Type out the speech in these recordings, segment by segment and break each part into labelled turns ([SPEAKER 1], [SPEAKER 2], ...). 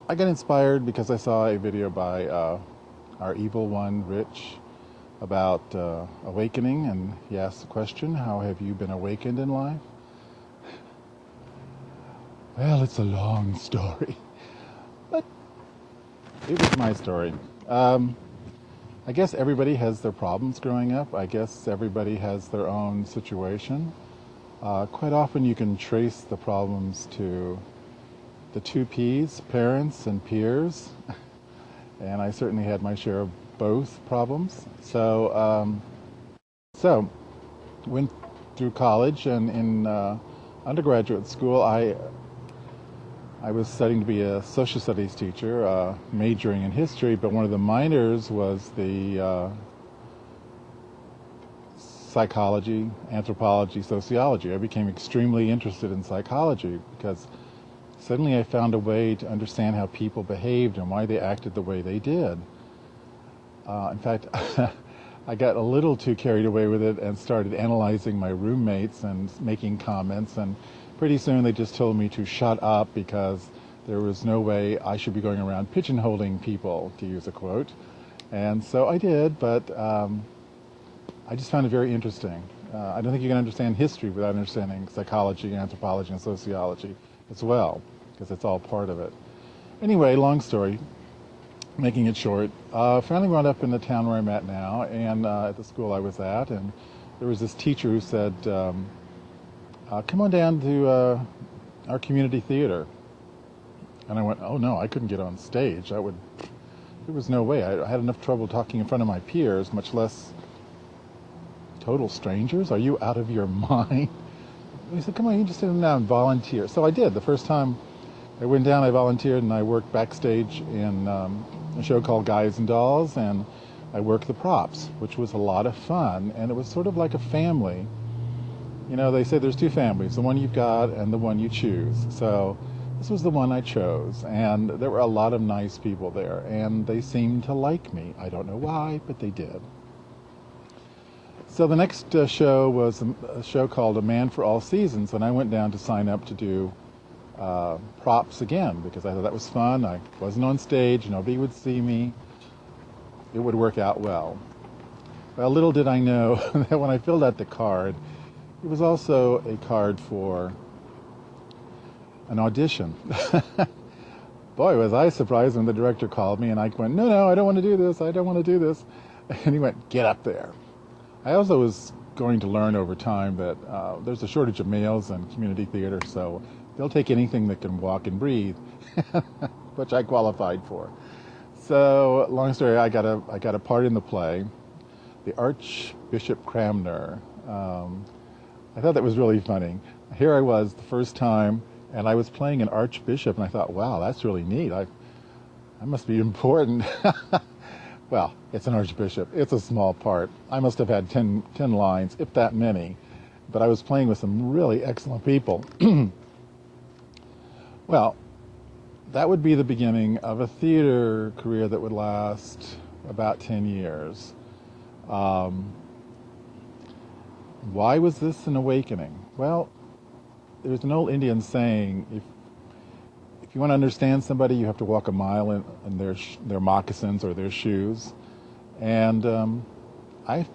[SPEAKER 1] I got inspired because I saw a video by our evil one, Rich, about awakening, and he asked the question, how have you been awakened in life? Well, it's a long story, but it was my story. I guess everybody has their problems growing up. I guess everybody has their own situation. Quite often you can trace the problems to the two P's, parents and peers. And I certainly had my share of both problems. So went through college, and in undergraduate school, I was studying to be a social studies teacher, majoring in history. But one of the minors was the psychology, anthropology, sociology. I became extremely interested in psychology because suddenly I found a way to understand how people behaved and why they acted the way they did. In fact, I got a little too carried away with it and started analyzing my roommates and making comments, and pretty soon they just told me to shut up because there was no way I should be going around pigeonholing people, to use a quote. And so I did, but I just found it very interesting. I don't think you can understand history without understanding psychology, anthropology, and sociology as well, because it's all part of it. Anyway, long story, making it short, finally wound up in the town where I'm at now, and at the school I was at, and there was this teacher who said, come on down to our community theater. And I went, oh no, I couldn't get on stage. There was no way. I had enough trouble talking in front of my peers, much less total strangers. Are you out of your mind? He said, come on, you just sit down and volunteer. So I did. The first time I went down, I volunteered, and I worked backstage in a show called Guys and Dolls, and I worked the props, which was a lot of fun, and it was sort of like a family. You know, they say there's two families, the one you've got and the one you choose. So this was the one I chose, and there were a lot of nice people there, and they seemed to like me. I don't know why, but they did. So the next show was a show called A Man for All Seasons, and I went down to sign up to do props again because I thought that was fun. I wasn't on stage, nobody would see me. It would work out well. Well, little did I know that when I filled out the card, it was also a card for an audition. Boy, was I surprised when the director called me, and I went, no, I don't want to do this, I don't want to do this. And he went, get up there. I also was going to learn over time that there's a shortage of males in community theater, so they'll take anything that can walk and breathe, which I qualified for. So, long story, I got a part in the play, the Archbishop Cramner. I thought that was really funny. Here I was the first time, and I was playing an archbishop, and I thought, wow, that's really neat. I must be important. Well, it's an archbishop. It's a small part. I must have had 10 lines, if that many. But I was playing with some really excellent people. Well, that would be the beginning of a theater career that would last about 10 years. Why was this an awakening? Well, there's an old Indian saying, if you want to understand somebody, you have to walk a mile in their moccasins or their shoes. And I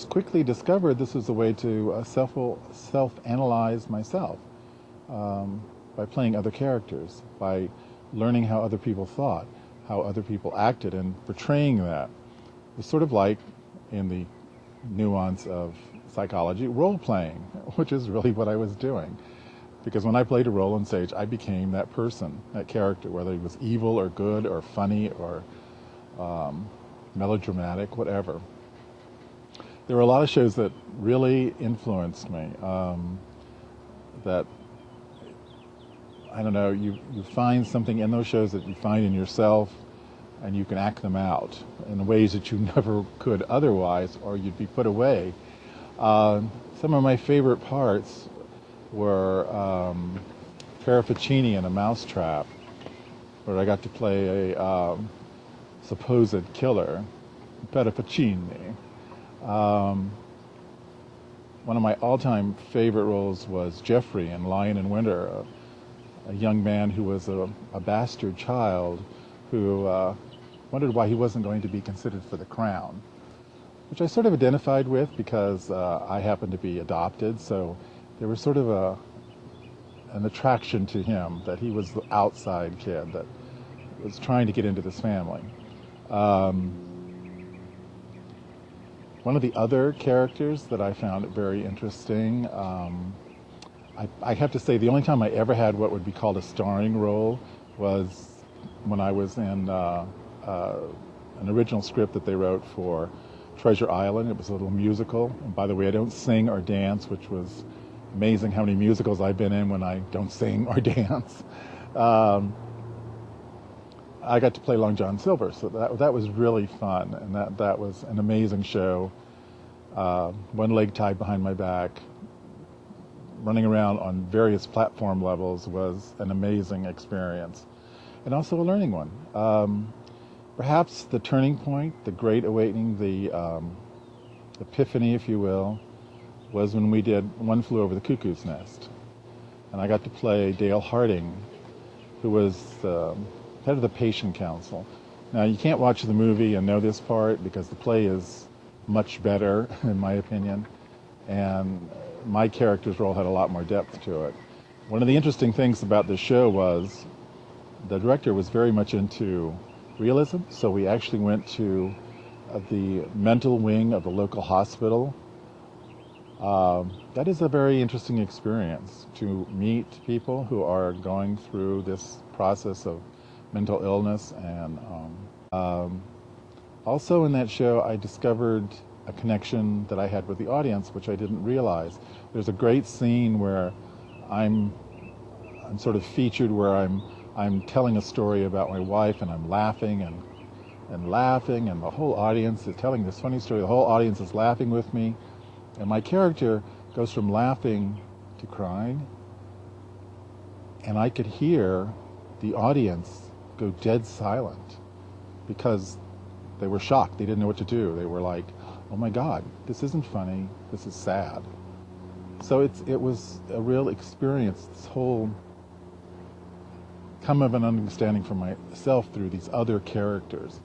[SPEAKER 1] quickly discovered this was a way to self-analyze myself by playing other characters, by learning how other people thought, how other people acted, and portraying that. It's sort of like, in the nuance of psychology, role-playing, which is really what I was doing. Because when I played a role on stage, I became that person, that character, whether he was evil or good or funny or melodramatic, whatever. There were a lot of shows that really influenced me. That, I don't know, you find something in those shows that you find in yourself, and you can act them out in ways that you never could otherwise, or you'd be put away. Some of my favorite parts were Ficini in A Mousetrap, where I got to play a supposed killer, Ficini. One of my all-time favorite roles was Jeffrey in Lion in Winter, a young man who was a bastard child who wondered why he wasn't going to be considered for the crown, which I sort of identified with because I happened to be adopted, so there was sort of an attraction to him that he was the outside kid that was trying to get into this family. One of the other characters that I found very interesting, I have to say the only time I ever had what would be called a starring role was when I was in an original script that they wrote for Treasure Island. It was a little musical. And by the way, I don't sing or dance, which was amazing how many musicals I've been in when I don't sing or dance. I got to play Long John Silver, so that was really fun, and that was an amazing show. One leg tied behind my back, running around on various platform levels was an amazing experience, and also a learning one. Perhaps the turning point, the great awakening, the epiphany, if you will, was when we did One Flew Over the Cuckoo's Nest, and I got to play Dale Harding, who was head of the Patient Council. Now, you can't watch the movie and know this part because the play is much better, in my opinion, and my character's role had a lot more depth to it. One of the interesting things about this show was the director was very much into realism, so we actually went to the mental wing of the local hospital. That is a very interesting experience, to meet people who are going through this process of mental illness. And also in that show I discovered a connection that I had with the audience, which I didn't realize. There's a great scene where I'm sort of featured, where I'm telling a story about my wife, and I'm laughing and laughing, and the whole audience is telling this funny story. The whole audience is laughing with me, and my character goes from laughing to crying, and I could hear the audience go dead silent because they were shocked. They didn't know what to do. They were like, oh my God, this isn't funny, this is sad. So it was a real experience, this whole come of an understanding for myself through these other characters,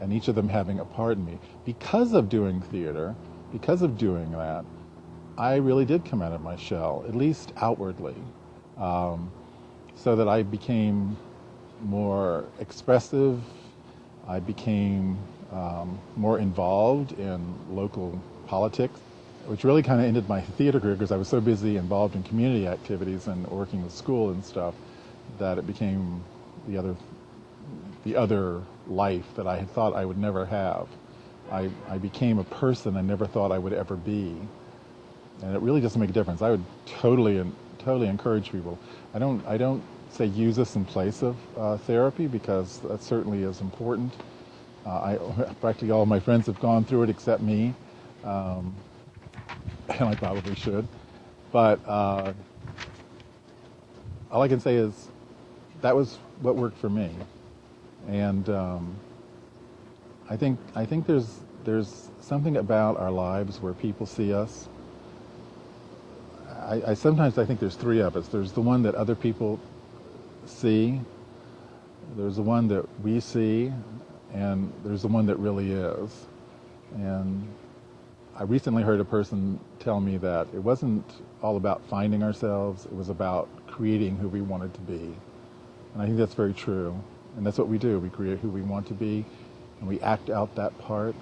[SPEAKER 1] and each of them having a part in me. Because of doing theater, because of doing that, I really did come out of my shell, at least outwardly, so that I became more expressive. I became more involved in local politics, which really kind of ended my theater career because I was so busy involved in community activities and working with school and stuff that it became the other life that I had thought I would never have. I became a person I never thought I would ever be, and it really doesn't make a difference. I would totally encourage people. I don't say use this in place of therapy, because that certainly is important. Practically all of my friends have gone through it except me, and I probably should. But all I can say is that was what worked for me, and I think there's something about our lives where people see us. I sometimes think there's three of us. There's the one that other people see, there's the one that we see, and there's the one that really is. And I recently heard a person tell me that it wasn't all about finding ourselves, it was about creating who we wanted to be. And I think that's very true. And that's what we do. We create who we want to be, and we act out that part.